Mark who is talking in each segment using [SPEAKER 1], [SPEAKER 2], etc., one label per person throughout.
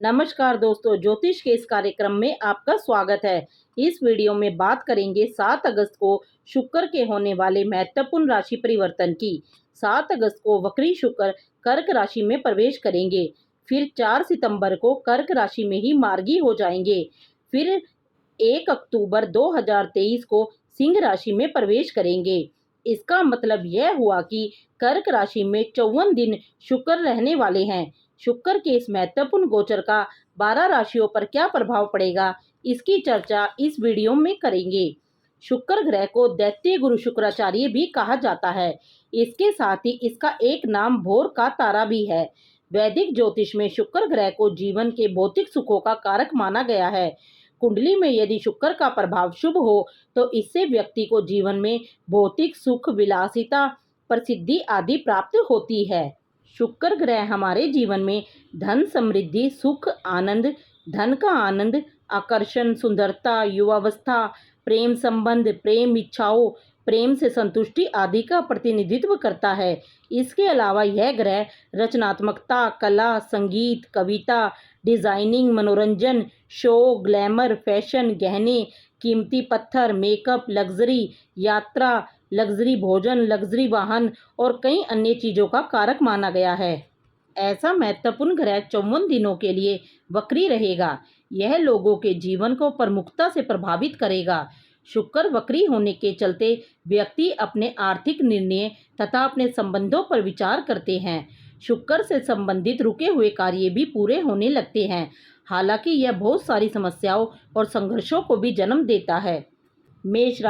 [SPEAKER 1] नमस्कार दोस्तों, ज्योतिष के इस कार्यक्रम में आपका स्वागत है। इस वीडियो में बात करेंगे 7 अगस्त को शुक्र के होने वाले महत्वपूर्ण राशि परिवर्तन की। 7 अगस्त को वक्री शुक्र कर्क राशि में प्रवेश करेंगे। फिर 4 सितंबर को कर्क राशि में ही मार्गी हो जाएंगे। फिर 1 अक्टूबर 2023 को सिंह राशि में प्रवेश करेंगे। इसका मतलब यह हुआ कि कर्क राशि में 54 दिन शुक्र रहने वाले हैं। शुक्र के इस महत्वपूर्ण गोचर का 12 राशियों पर क्या प्रभाव पड़ेगा, इसकी चर्चा इस वीडियो में करेंगे। शुक्र ग्रह को दैत्य गुरु शुक्राचार्य भी कहा जाता है। इसके साथ ही इसका एक नाम भोर का तारा भी है। वैदिक ज्योतिष में शुक्र ग्रह को जीवन के भौतिक सुखों का कारक माना गया है। कुंडली में यदि शुक्र का प्रभाव शुभ हो तो इससे व्यक्ति को जीवन में भौतिक सुख, विलासिता, प्रसिद्धि आदि प्राप्त होती है। शुक्र ग्रह हमारे जीवन में धन, समृद्धि, सुख, आनंद, धन का आनंद, आकर्षण, सुंदरता, युवावस्था, प्रेम संबंध, प्रेम इच्छाओं, प्रेम से संतुष्टि आदि का प्रतिनिधित्व करता है। इसके अलावा यह ग्रह रचनात्मकता, कला, संगीत, कविता, डिजाइनिंग, मनोरंजन, शो, ग्लैमर, फैशन, गहने, कीमती पत्थर, मेकअप, लग्जरी यात्रा, लग्जरी भोजन, लग्जरी वाहन और कई अन्य चीज़ों का कारक माना गया है। ऐसा महत्वपूर्ण ग्रह 54 दिनों के लिए वक्री रहेगा। यह लोगों के जीवन को प्रमुखता से प्रभावित करेगा। शुक्र वक्री होने के चलते व्यक्ति अपने आर्थिक निर्णय तथा अपने संबंधों पर विचार करते हैं। शुक्र से संबंधित रुके हुए कार्य भी पूरे होने लगते हैं। हालांकि यह बहुत सारी समस्याओं और संघर्षों को भी जन्म देता है। मेष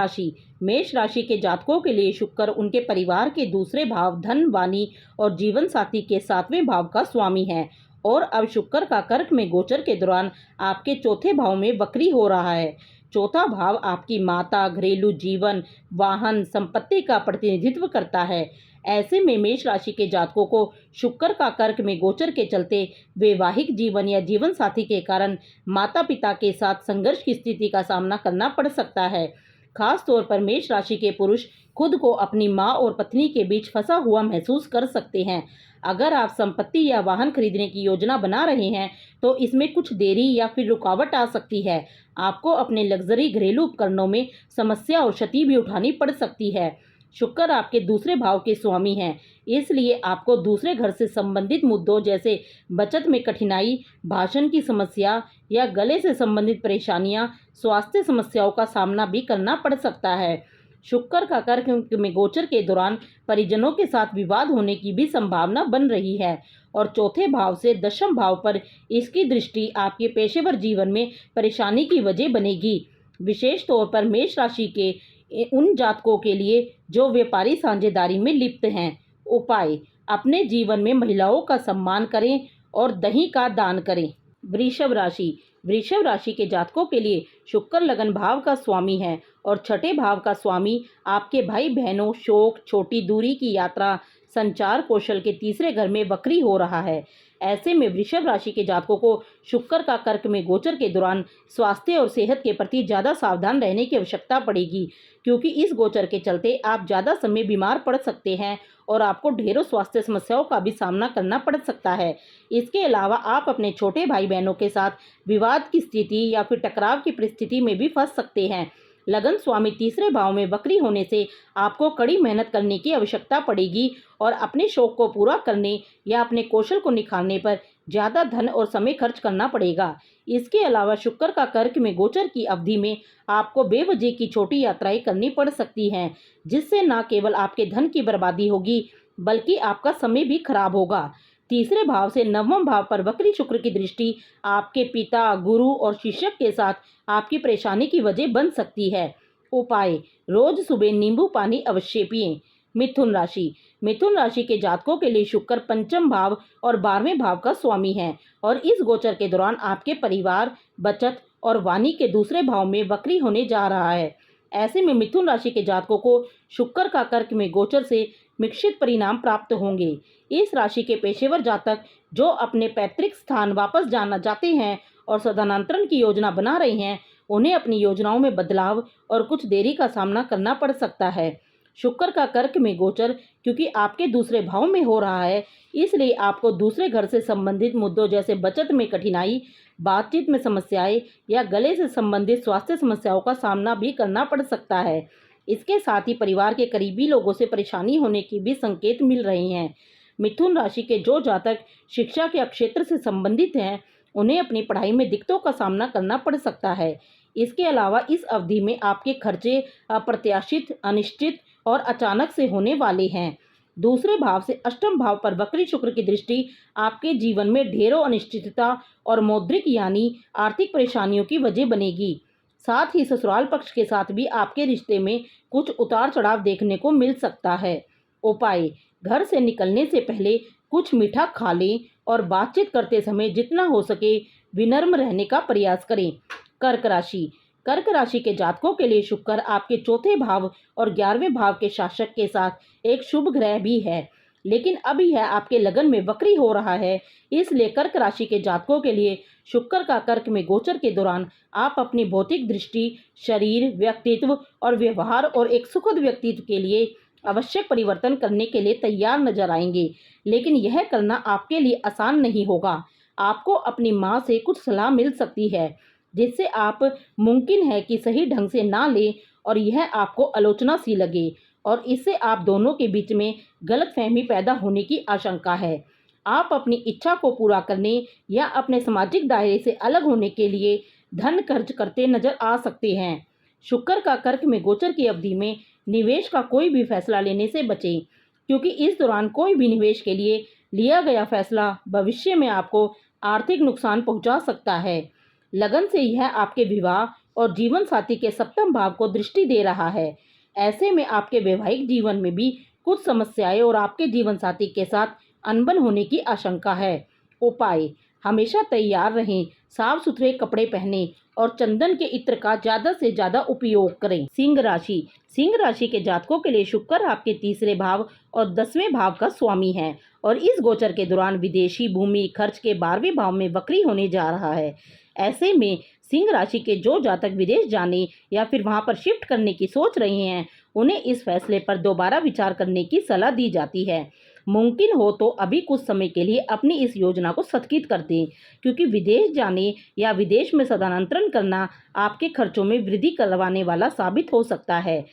[SPEAKER 1] राशि के जातकों के लिए शुक्र उनके परिवार के दूसरे भाव, धन, वाणी और जीवन साथी के 7वें भाव का स्वामी है और अब शुक्र का कर्क में गोचर के दौरान आपके चौथे भाव में वक्री हो रहा है। चौथा भाव आपकी माता, घरेलू जीवन, वाहन, संपत्ति का प्रतिनिधित्व करता है। ऐसे में मेष राशि के जातकों को शुक्र का कर्क में गोचर के चलते वैवाहिक जीवन या जीवन साथी के कारण माता पिता के साथ संघर्ष की स्थिति का सामना करना पड़ सकता है। खास तौर पर मेष राशि के पुरुष खुद को अपनी मां और पत्नी के बीच फंसा हुआ महसूस कर सकते हैं। अगर आप संपत्ति या वाहन खरीदने की योजना बना रहे हैं तो इसमें कुछ देरी या फिर रुकावट आ सकती है। आपको अपने लग्जरी घरेलू उपकरणों में समस्या और क्षति भी उठानी पड़ सकती है। शुक्र आपके दूसरे भाव के स्वामी हैं, इसलिए आपको दूसरे घर से संबंधित मुद्दों जैसे बचत में कठिनाई, भाषण की समस्या या गले से संबंधित परेशानियां, स्वास्थ्य समस्याओं का सामना भी करना पड़ सकता है। शुक्र का कर्क में गोचर के दौरान परिजनों के साथ विवाद होने की भी संभावना बन रही है और चौथे भाव से दशम भाव पर इसकी दृष्टि आपके पेशेवर जीवन में परेशानी की वजह बनेगी। विशेष तौर पर मेष राशि के उन जातकों के लिए जो व्यापारी साझेदारी में लिप्त हैं। उपाय: अपने जीवन में महिलाओं का सम्मान करें और दही का दान करें। वृषभ राशि के जातकों के लिए शुक्र लगन भाव का स्वामी है और छठे भाव का स्वामी आपके भाई बहनों, शौक, छोटी दूरी की यात्रा, संचार कौशल के तीसरे घर में वक्री हो रहा है। ऐसे में वृषभ राशि के जातकों को शुक्र का कर्क में गोचर के दौरान स्वास्थ्य और सेहत के प्रति ज़्यादा सावधान रहने की आवश्यकता पड़ेगी, क्योंकि इस गोचर के चलते आप ज़्यादा समय बीमार पड़ सकते हैं और आपको ढेरों स्वास्थ्य समस्याओं का भी सामना करना पड़ सकता है। इसके अलावा आप अपने छोटे भाई बहनों के साथ विवाद की स्थिति या फिर टकराव की परिस्थिति में भी फंस सकते हैं। लगन स्वामी तीसरे भाव में वक्री होने से आपको कड़ी मेहनत करने की आवश्यकता पड़ेगी और अपने शौक को पूरा करने या अपने कौशल को निखारने पर ज़्यादा धन और समय खर्च करना पड़ेगा। इसके अलावा शुक्र का कर्क में गोचर की अवधि में आपको बेवजह की छोटी यात्राएं करनी पड़ सकती हैं, जिससे न केवल आपके धन की बर्बादी होगी बल्कि आपका समय भी खराब होगा। तीसरे भाव से नवम भाव पर वक्री शुक्र की दृष्टि आपके पिता, गुरु और शिक्षक के साथ आपकी परेशानी की वजह बन सकती है। उपाय: रोज सुबह नींबू पानी अवश्य पिएं। मिथुन राशि के जातकों के लिए शुक्र पंचम भाव और 12वें भाव का स्वामी है और इस गोचर के दौरान आपके परिवार, बचत और वाणी के दूसरे भाव में वक्री होने जा रहा है। ऐसे में मिथुन राशि के जातकों को शुक्र का कर्क में गोचर से मिश्रित परिणाम प्राप्त होंगे। इस राशि के पेशेवर जातक जो अपने पैतृक स्थान वापस जाना चाहते हैं और स्थानांतरण की योजना बना रहे हैं, उन्हें अपनी योजनाओं में बदलाव और कुछ देरी का सामना करना पड़ सकता है। शुक्र का कर्क में गोचर क्योंकि आपके दूसरे भाव में हो रहा है, इसलिए आपको दूसरे घर से संबंधित मुद्दों जैसे बचत में कठिनाई, बातचीत में समस्याएं या गले से संबंधित स्वास्थ्य समस्याओं का सामना भी करना पड़ सकता है। इसके साथ ही परिवार के करीबी लोगों से परेशानी होने की भी संकेत मिल रहे हैं। मिथुन राशि के जो जातक शिक्षा के क्षेत्र से संबंधित हैं, उन्हें अपनी पढ़ाई में दिक्कतों का सामना करना पड़ सकता है। इसके अलावा इस अवधि में आपके खर्चे अप्रत्याशित, अनिश्चित और अचानक से होने वाले हैं। दूसरे भाव से अष्टम भाव पर वक्री शुक्र की दृष्टि आपके जीवन में ढेरों अनिश्चितता और मौद्रिक यानी आर्थिक परेशानियों की वजह बनेगी। साथ ही ससुराल पक्ष के साथ भी आपके रिश्ते में कुछ उतार चढ़ाव देखने को मिल सकता है। उपाय: घर से निकलने से पहले कुछ मीठा खा लें और बातचीत करते समय जितना हो सके विनम्र रहने का प्रयास करें। कर्क राशि: कर्क राशि के जातकों के लिए शुक्र आपके चौथे भाव और 11वें भाव के शासक के साथ एक शुभ ग्रह भी है, लेकिन अभी यह आपके लगन में वक्री हो रहा है। इसलिए कर्क राशि के जातकों के लिए शुक्र का कर्क में गोचर के दौरान आप अपनी भौतिक दृष्टि, शरीर, व्यक्तित्व और व्यवहार और एक सुखद व्यक्तित्व के लिए आवश्यक परिवर्तन करने के लिए तैयार नजर आएंगे, लेकिन यह करना आपके लिए आसान नहीं होगा। आपको अपनी माँ से कुछ सलाह मिल सकती है, जिससे आप मुमकिन है कि सही ढंग से ना लें और यह आपको आलोचना सी लगे और इससे आप दोनों के बीच में गलतफहमी पैदा होने की आशंका है। आप अपनी इच्छा को पूरा करने या अपने सामाजिक दायरे से अलग होने के लिए धन खर्च करते नजर आ सकते हैं। शुक्र का कर्क में गोचर की अवधि में निवेश का कोई भी फैसला लेने से बचें, क्योंकि इस दौरान कोई भी निवेश के लिए लिया गया फैसला भविष्य में आपको आर्थिक नुकसान पहुंचा सकता है। लगन से यह आपके विवाह और जीवन साथी के सप्तम भाव को दृष्टि दे रहा है। ऐसे में आपके वैवाहिक जीवन में भी कुछ समस्याएं और आपके जीवन साथी के साथ अनबन होने की आशंका है। उपाय: हमेशा तैयार रहें, साफ सुथरे कपड़े पहनें और चंदन के इत्र का ज़्यादा से ज़्यादा उपयोग करें। सिंह राशि: सिंह राशि के जातकों के लिए शुक्र आपके तीसरे भाव और 10वें भाव का स्वामी है और इस गोचर के दौरान विदेशी भूमि खर्च के 12वें भाव में वक्री होने जा रहा है। ऐसे में सिंह राशि के जो जातक विदेश जाने या फिर वहां पर शिफ्ट करने की सोच रहे हैं, उन्हें इस फैसले पर दोबारा विचार करने की सलाह दी जाती है। मुमकिन हो तो अभी कुछ समय के लिए अपनी इस योजना को स्थगित कर दें, क्योंकि विदेश जाने या विदेश में स्थानांतरण करना आपके खर्चों में वृद्धि करवाने वाला साबित हो सकता है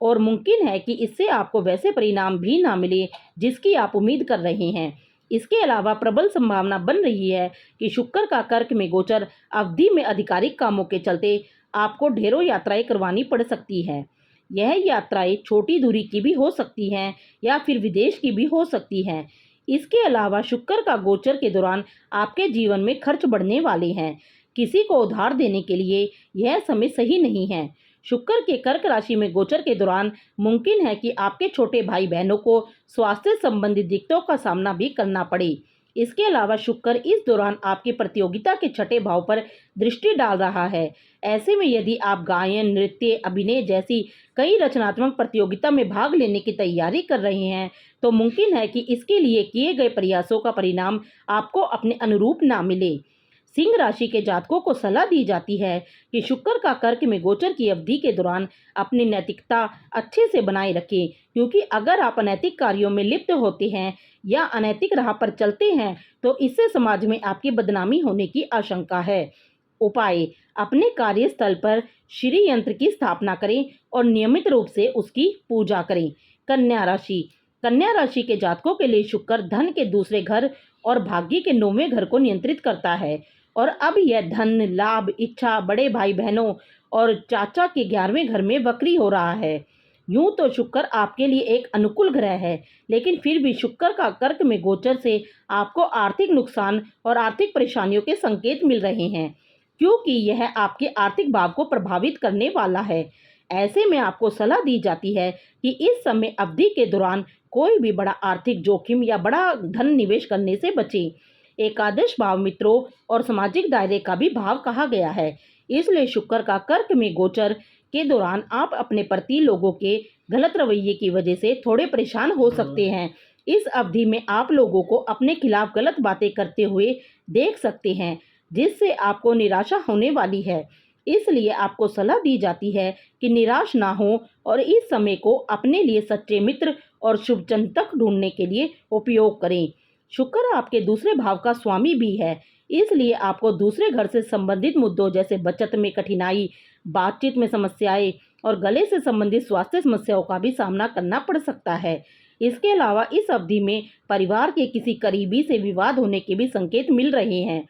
[SPEAKER 1] और मुमकिन है कि इससे आपको वैसे परिणाम भी ना मिले जिसकी आप उम्मीद कर रहे हैं। इसके अलावा प्रबल संभावना बन रही है कि शुक्र का कर्क में गोचर अवधि में आधिकारिक कामों के चलते आपको ढेरों यात्राएं करवानी पड़ सकती हैं। यह यात्राएं छोटी दूरी की भी हो सकती हैं या फिर विदेश की भी हो सकती हैं। इसके अलावा शुक्र का गोचर के दौरान आपके जीवन में खर्च बढ़ने वाले हैं। किसी को उधार देने के लिए यह समय सही नहीं है। शुक्र के कर्क राशि में गोचर के दौरान मुमकिन है कि आपके छोटे भाई बहनों को स्वास्थ्य संबंधी दिक्कतों का सामना भी करना पड़े। इसके अलावा शुक्र इस दौरान आपकी प्रतियोगिता के छठे भाव पर दृष्टि डाल रहा है। ऐसे में यदि आप गायन, नृत्य, अभिनय जैसी कई रचनात्मक प्रतियोगिता में भाग लेने की तैयारी कर रहे हैं, तो मुमकिन है कि इसके लिए किए गए प्रयासों का परिणाम आपको अपने अनुरूप ना मिले। सिंह राशि के जातकों को सलाह दी जाती है कि शुक्र का कर्क में गोचर की अवधि के दौरान अपनी नैतिकता अच्छे से बनाए रखें, क्योंकि अगर आप अनैतिक कार्यों में लिप्त होते हैं या अनैतिक राह पर चलते हैं तो इससे समाज में आपकी बदनामी होने की आशंका है। उपाय: अपने कार्यस्थल पर श्री यंत्र की स्थापना करें और नियमित रूप से उसकी पूजा करें। कन्या राशि: कन्या राशि के जातकों के लिए शुक्र धन के दूसरे घर और भाग्य के 9वें घर को नियंत्रित करता है और अब यह धन, लाभ, इच्छा, बड़े भाई बहनों और चाचा के 11वें घर में वक्री हो रहा है। यूं तो शुक्र आपके लिए एक अनुकूल ग्रह है, लेकिन फिर भी शुक्र का कर्क में गोचर से आपको आर्थिक नुकसान और आर्थिक परेशानियों के संकेत मिल रहे हैं, क्योंकि यह आपके आर्थिक भाव को प्रभावित करने वाला है। ऐसे में आपको सलाह दी जाती है कि इस समय अवधि के दौरान कोई भी बड़ा आर्थिक जोखिम या बड़ा धन निवेश करने से बचें। एकादश भाव मित्रों और सामाजिक दायरे का भी भाव कहा गया है, इसलिए शुक्र का कर्क में गोचर के दौरान आप अपने प्रति लोगों के गलत रवैये की वजह से थोड़े परेशान हो सकते हैं। इस अवधि में आप लोगों को अपने खिलाफ गलत बातें करते हुए देख सकते हैं, जिससे आपको निराशा होने वाली है। इसलिए आपको सलाह दी जाती है कि निराश ना हो और इस समय को अपने लिए सच्चे मित्र और शुभचिंतक ढूंढने के लिए उपयोग करें। शुक्र आपके दूसरे भाव का स्वामी भी है, इसलिए आपको दूसरे घर से संबंधित मुद्दों जैसे बचत में कठिनाई, बातचीत में समस्याएं और गले से संबंधित स्वास्थ्य समस्याओं का भी सामना करना पड़ सकता है। इसके अलावा इस अवधि में परिवार के किसी करीबी से विवाद होने के भी संकेत मिल रहे हैं।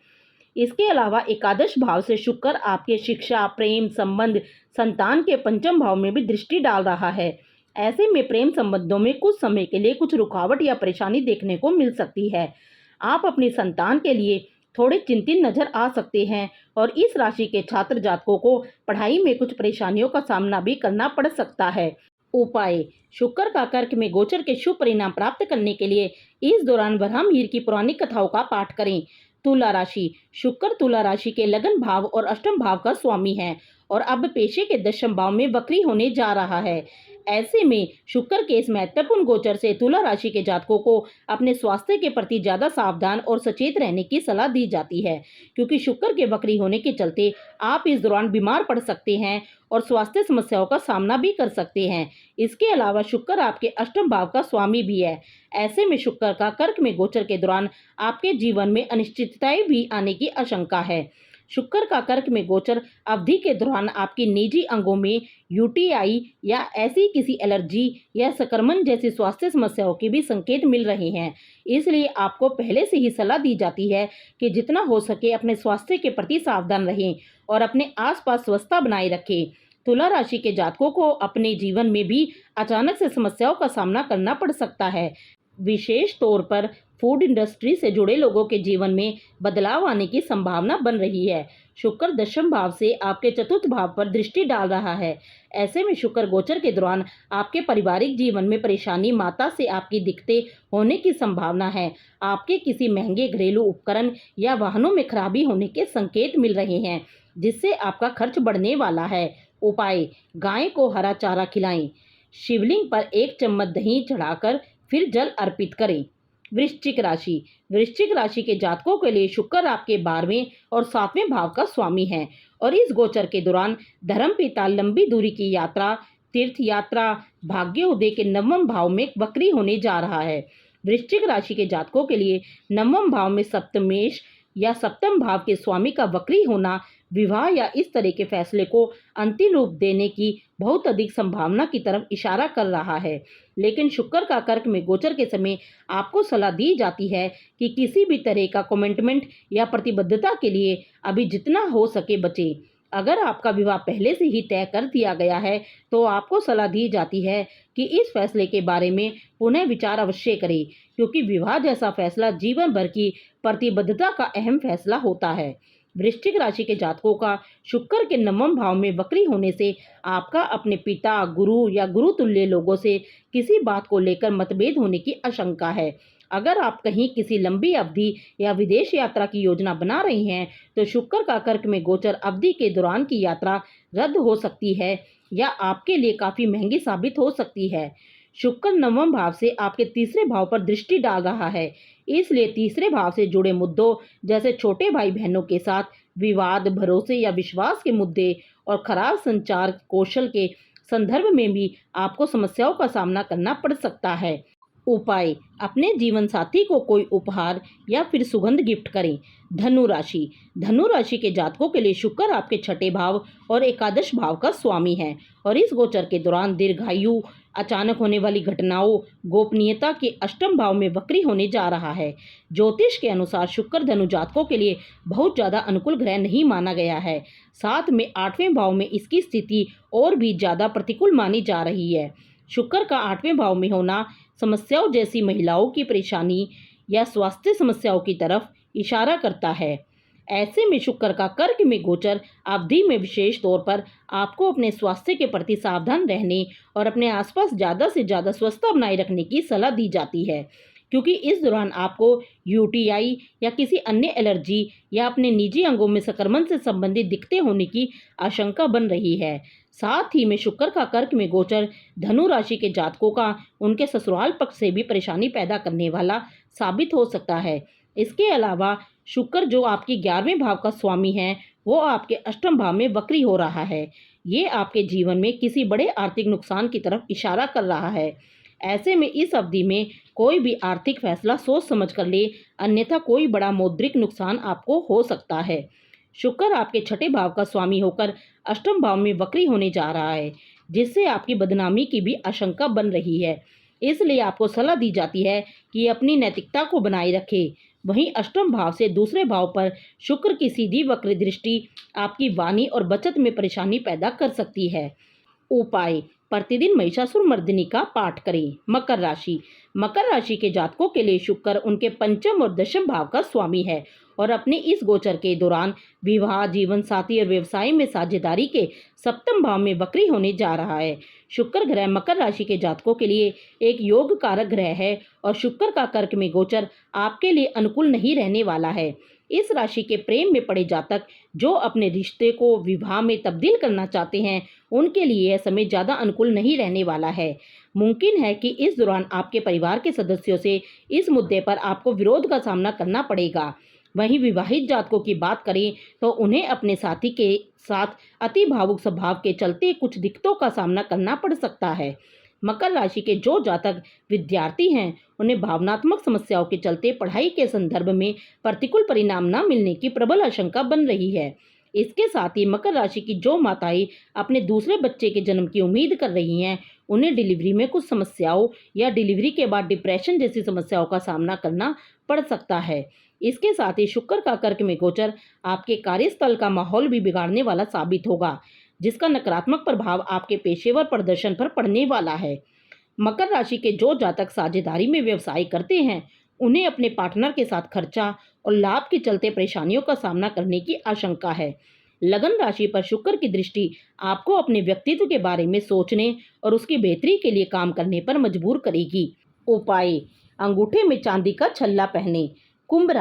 [SPEAKER 1] इसके अलावा एकादश भाव से शुक्र आपके शिक्षा, प्रेम संबंध, संतान के पंचम भाव में भी दृष्टि डाल रहा है। ऐसे में प्रेम संबंधों में कुछ समय के लिए कुछ रुकावट या परेशानी देखने को मिल सकती है। आप अपनी संतान के लिए थोड़े चिंतित नजर आ सकते हैं और इस राशि के छात्र जातकों को पढ़ाई में कुछ परेशानियों का सामना भी करना पड़ सकता है। उपाय: शुक्र का कर्क में गोचर के शुभ परिणाम प्राप्त करने के लिए इस दौरान वराहमिहिर की पौराणिक कथाओं का पाठ करें। तुला राशि: शुक्र तुला राशि के लगन भाव और अष्टम भाव का स्वामी है और अब पेशे के दशम भाव में वक्री होने जा रहा है। ऐसे में शुक्र के इस महत्वपूर्ण गोचर से तुला राशि के जातकों को अपने स्वास्थ्य के प्रति ज्यादा सावधान और सचेत रहने की सलाह दी जाती है, क्योंकि शुक्र के वक्री होने के चलते आप इस दौरान बीमार पड़ सकते हैं और स्वास्थ्य समस्याओं का सामना भी कर सकते हैं। इसके अलावा शुक्र आपके अष्टम भाव का स्वामी भी है। ऐसे में शुक्र का कर्क में गोचर के दौरान आपके जीवन में अनिश्चितताएं भी आने की आशंका है। शुक्र का कर्क में गोचर अवधि के दौरान आपकी निजी अंगों में यूटीआई या ऐसी किसी एलर्जी या संक्रमण जैसी स्वास्थ्य समस्याओं के भी संकेत मिल रहे हैं। इसलिए आपको पहले से ही सलाह दी जाती है कि जितना हो सके अपने स्वास्थ्य के प्रति सावधान रहें और अपने आसपास स्वच्छता बनाए रखें। तुला राशि के जातकों को अपने जीवन में भी अचानक से समस्याओं का सामना करना पड़ सकता है। विशेष तौर पर फूड इंडस्ट्री से जुड़े लोगों के जीवन में बदलाव आने की संभावना बन रही है। शुक्र दशम भाव से आपके चतुर्थ भाव पर दृष्टि डाल रहा है। ऐसे में शुक्र गोचर के दौरान आपके पारिवारिक जीवन में परेशानी, माता से आपकी दिक्कतें होने की संभावना है। आपके किसी महंगे घरेलू उपकरण या वाहनों में खराबी होने के संकेत मिल रहे हैं, जिससे आपका खर्च बढ़ने वाला है। उपाय: गाय को हरा चारा खिलाएं। शिवलिंग पर 1 चम्मच दही चढ़ाकर फिर जल अर्पित करें। वृश्चिक राशि: वृश्चिक राशि के जातकों के लिए शुक्र आपके 12वें और 7वें भाव का स्वामी है और इस गोचर के दौरान धर्मपिता लंबी दूरी की यात्रा, तीर्थ यात्रा, भाग्योदय के 9वें भाव में वक्री होने जा रहा है। वृश्चिक राशि के जातकों के लिए 9वें भाव में सप्तमेश या सप्तम भाव के स्वामी का वक्री होना विवाह या इस तरह के फैसले को अंतिम रूप देने की बहुत अधिक संभावना की तरफ इशारा कर रहा है। लेकिन शुक्र का कर्क में गोचर के समय आपको सलाह दी जाती है कि किसी भी तरह का कमिटमेंट या प्रतिबद्धता के लिए अभी जितना हो सके बचें। अगर आपका विवाह पहले से ही तय कर दिया गया है तो आपको सलाह दी जाती है कि इस फैसले के बारे में पुनः विचार अवश्य करें, क्योंकि विवाह जैसा फैसला जीवन भर की प्रतिबद्धता का अहम फैसला होता है। वृश्चिक राशि के जातकों का शुक्र के 9वें भाव में वक्री होने से आपका अपने पिता, गुरु या गुरु तुल्य लोगों से किसी बात को लेकर मतभेद होने की आशंका है। अगर आप कहीं किसी लंबी अवधि या विदेश यात्रा की योजना बना रहे हैं तो शुक्र का कर्क में गोचर अवधि के दौरान की यात्रा रद्द हो सकती है या आपके लिए काफी महंगी साबित हो सकती है। शुक्र 9वें भाव से आपके तीसरे भाव पर दृष्टि डाल रहा है, इसलिए तीसरे भाव से जुड़े मुद्दों जैसे छोटे भाई बहनों के साथ विवाद, भरोसे या विश्वास के मुद्दे और खराब संचार कौशल के संदर्भ में भी आपको समस्याओं का सामना करना पड़ सकता है। उपाय: अपने जीवन साथी को कोई उपहार या फिर सुगंध गिफ्ट करें। धनु राशि: धनु राशि के जातकों के लिए शुक्र आपके 6ठे भाव और एकादश भाव का स्वामी है और इस गोचर के दौरान दीर्घायु, अचानक होने वाली घटनाओं, गोपनीयता के अष्टम भाव में वक्री होने जा रहा है। ज्योतिष के अनुसार शुक्र धनु जातकों के लिए बहुत ज्यादा अनुकूल ग्रह नहीं माना गया है। साथ में 8वें भाव में इसकी स्थिति और भी ज्यादा प्रतिकूल मानी जा रही है। शुक्र का 8वें भाव में होना समस्याओं जैसी महिलाओं की परेशानी या स्वास्थ्य समस्याओं की तरफ इशारा करता है। ऐसे में शुक्र का कर्क में गोचर अवधि में विशेष तौर पर आपको अपने स्वास्थ्य के प्रति सावधान रहने और अपने आसपास ज़्यादा से ज़्यादा स्वच्छता बनाए रखने की सलाह दी जाती है, क्योंकि इस दौरान आपको यूटीआई या किसी अन्य एलर्जी या अपने निजी अंगों में संक्रमण से संबंधित दिक्कतें होने की आशंका बन रही है। साथ ही में शुक्र का कर्क में गोचर धनु राशि के जातकों का उनके ससुराल पक्ष से भी परेशानी पैदा करने वाला साबित हो सकता है। इसके अलावा शुक्र जो आपके 11वें भाव का स्वामी है वो आपके अष्टम भाव में वक्री हो रहा है। ये आपके जीवन में किसी बड़े आर्थिक नुकसान की तरफ इशारा कर रहा है। ऐसे में इस अवधि में कोई भी आर्थिक फैसला सोच समझ कर ले, अन्यथा कोई बड़ा मौद्रिक नुकसान आपको हो सकता है। शुक्र आपके छठे भाव का स्वामी होकर अष्टम भाव में वक्री होने जा रहा है, जिससे आपकी बदनामी की भी आशंका बन रही है। इसलिए आपको सलाह दी जाती है कि अपनी नैतिकता को बनाए रखें। वहीं अष्टम भाव से दूसरे भाव पर शुक्र की सीधी वक्र दृष्टि आपकी वाणी और बचत में परेशानी पैदा कर सकती है। उपाय: प्रतिदिन महिषासुर मर्दिनी का पाठ करें। मकर राशि के जातकों के लिए शुक्र उनके पंचम और दशम भाव का स्वामी है और अपने इस गोचर के दौरान विवाह, जीवन साथी और व्यवसाय में साझेदारी के सप्तम भाव में वक्री होने जा रहा है। शुक्र ग्रह मकर राशि के जातकों के लिए एक योग कारक ग्रह है और शुक्र का कर्क में गोचर आपके लिए अनुकूल नहीं रहने वाला है। इस राशि के प्रेम में पड़े जातक जो अपने रिश्ते को विवाह में तब्दील करना चाहते हैं, उनके लिए यह समय ज़्यादा अनुकूल नहीं रहने वाला है। मुमकिन है कि इस दौरान आपके परिवार के सदस्यों से इस मुद्दे पर आपको विरोध का सामना करना पड़ेगा। वहीं विवाहित जातकों की बात करें तो उन्हें अपने साथी के साथ अति भावुक स्वभाव के चलते कुछ दिक्कतों का सामना करना पड़ सकता है। मकर राशि के जो जातक विद्यार्थी हैं, उन्हें भावनात्मक समस्याओं के चलते पढ़ाई के संदर्भ में प्रतिकूल परिणाम न मिलने की प्रबल आशंका बन रही है। इसके साथ ही मकर राशि की जो माताएं अपने दूसरे बच्चे के जन्म की उम्मीद कर रही हैं, उन्हें डिलीवरी में कुछ समस्याओं या डिलीवरी के बाद डिप्रेशन जैसी समस्याओं का सामना करना पड़ सकता है। इसके साथ ही शुक्र का कर्क में गोचर आपके कार्यस्थल का माहौल भी बिगाड़ने वाला साबित होगा, जिसका नकारात्मक प्रभाव आपके पेशेवर प्रदर्शन पर पड़ने वाला है। मकर राशि के जो जातक साझेदारी में व्यवसाय करते हैं, उन्हें अपने पार्टनर के साथ खर्चा और लाभ के चलते परेशानियों का सामना करने की आशंका है। लगन राशि पर शुक्र की दृष्टि आपको अपने व्यक्तित्व के बारे में सोचने और उसकी बेहतरी के लिए काम करने पर मजबूर करेगी। उपाय: अंगूठे में चांदी का छल्ला पहने। कुंभ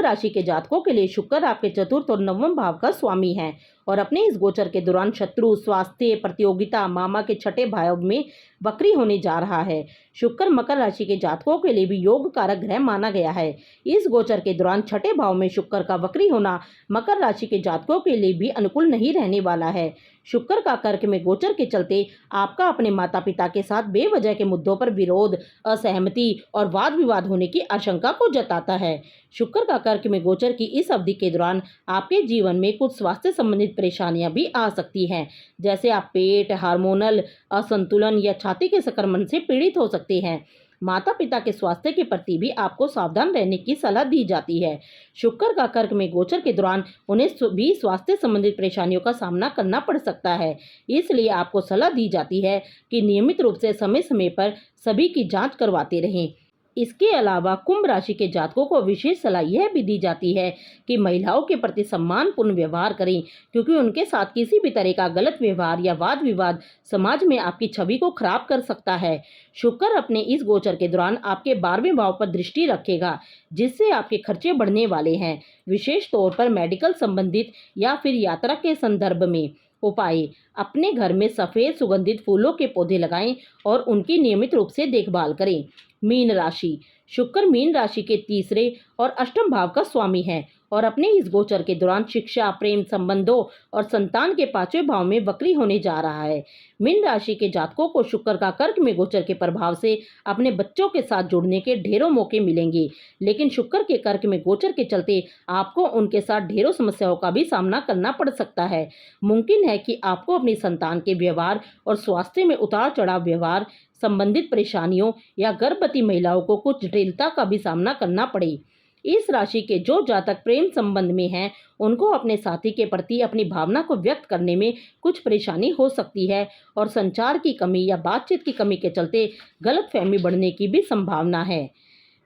[SPEAKER 1] राशि के जातकों के लिए शुक्र आपके चतुर्थ और नवम भाव का स्वामी है और अपने इस गोचर के दौरान शत्रु, स्वास्थ्य, प्रतियोगिता, मामा के छठे भाव में वक्री होने जा रहा है। शुक्र मकर राशि के जातकों के लिए भी योग कारक ग्रह माना गया है। इस गोचर के दौरान छठे भाव में शुक्र का वक्री होना मकर राशि के जातकों के लिए भी अनुकूल नहीं रहने वाला है। शुक्र का कर्क में गोचर के चलते आपका अपने माता पिता के साथ बेवजह के मुद्दों पर विरोध, असहमति और वाद विवाद होने की आशंका को जताता है। शुक्र का कर्क में गोचर की इस अवधि के दौरान आपके जीवन में कुछ स्वास्थ्य संबंधित परेशानियां भी आ सकती हैं, जैसे आप पेट, हार्मोनल असंतुलन या छाती के संक्रमण से पीड़ित हो सकते हैं। माता पिता के स्वास्थ्य के प्रति भी आपको सावधान रहने की सलाह दी जाती है। शुक्र का कर्क में गोचर के दौरान उन्हें भी स्वास्थ्य संबंधित परेशानियों का सामना करना पड़ सकता है। इसलिए आपको सलाह दी जाती है कि नियमित रूप से समय समय पर सभी की जांच करवाते रहें। इसके अलावा कुंभ राशि के जातकों को विशेष सलाह यह भी दी जाती है कि महिलाओं के प्रति सम्मानपूर्ण व्यवहार करें, क्योंकि उनके साथ किसी भी तरह का गलत व्यवहार या वाद विवाद समाज में आपकी छवि को खराब कर सकता है। शुक्र अपने इस गोचर के दौरान आपके 12वें भाव पर दृष्टि रखेगा, जिससे आपके खर्चे बढ़ने वाले हैं, विशेष तौर पर मेडिकल संबंधित या फिर यात्रा के संदर्भ में। उपाय: अपने घर में सफ़ेद सुगंधित फूलों के पौधे लगाएं और उनकी नियमित रूप से देखभाल करें। मीन राशि: शुक्र मीन राशि के तीसरे और अष्टम भाव का स्वामी है और अपने इस गोचर के दौरान शिक्षा, प्रेम संबंधों और संतान के 5वें भाव में वक्री होने जा रहा है। मीन राशि के जातकों को शुक्र का कर्क में गोचर के प्रभाव से अपने बच्चों के साथ जुड़ने के ढेरों मौके मिलेंगे, लेकिन शुक्र के कर्क में गोचर के चलते आपको उनके साथ ढेरों समस्याओं का भी सामना करना पड़ सकता है। मुमकिन है कि आपको अपनी संतान के व्यवहार और स्वास्थ्य में उतार चढ़ाव व्यवहार संबंधित परेशानियों या गर्भवती महिलाओं को कुछ जटिलता का भी सामना करना पड़े। इस राशि के जो जातक प्रेम संबंध में हैं, उनको अपने साथी के प्रति अपनी भावना को व्यक्त करने में कुछ परेशानी हो सकती है और संचार की कमी या बातचीत की कमी के चलते गलतफहमी बढ़ने की भी संभावना है।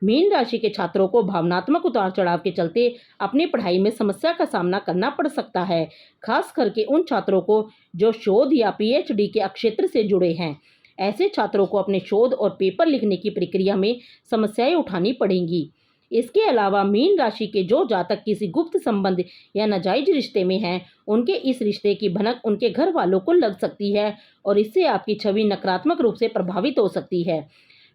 [SPEAKER 1] मीन राशि के छात्रों को भावनात्मक उतार चढ़ाव के चलते अपनी पढ़ाई में समस्या का सामना करना पड़ सकता है, खास करके उन छात्रों को जो शोध या पीएचडी के क्षेत्र से जुड़े हैं। ऐसे छात्रों को अपने शोध और पेपर लिखने की प्रक्रिया में समस्याएं उठानी पड़ेंगी। इसके अलावा मीन राशि के जो जातक किसी गुप्त संबंध या नाजायज रिश्ते में हैं, उनके इस रिश्ते की भनक उनके घर वालों को लग सकती है और इससे आपकी छवि नकारात्मक रूप से प्रभावित हो सकती है।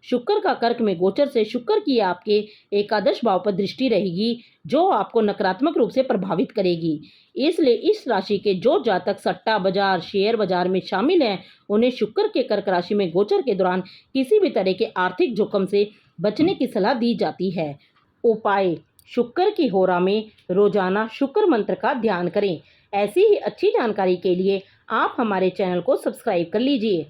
[SPEAKER 1] शुक्र का कर्क में गोचर से शुक्र की आपके एकादश भाव पर दृष्टि रहेगी, जो आपको नकारात्मक रूप से प्रभावित करेगी। इसलिए इस राशि के जो जातक सट्टा बाजार, शेयर बाजार में शामिल हैं, उन्हें शुक्र के कर्क राशि में गोचर के दौरान किसी भी तरह के आर्थिक जोखिम से बचने की सलाह दी जाती है। उपाय: शुक्र की होरा में रोजाना शुक्र मंत्र का ध्यान करें। ऐसी ही अच्छी जानकारी के लिए आप हमारे चैनल को सब्सक्राइब कर लीजिए।